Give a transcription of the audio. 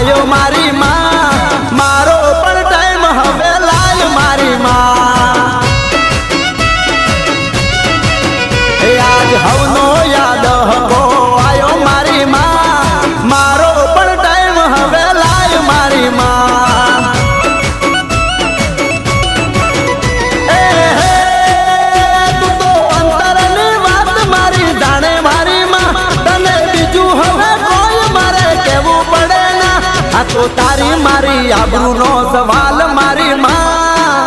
આયો મારી માં મારો પણ ટાઈમ હવે લાય મારી માં આજ હવનો યાદ હકો આયો મારી માં મારો પણ ટાઈમ હવે લાય મારી માં તું તો અંતરની વાત મારી જાણે મારી માં તને બીજું હવે કોઈ મારે કેવું પડે ના આ તો તારી મારી આબરૂનો સવાલ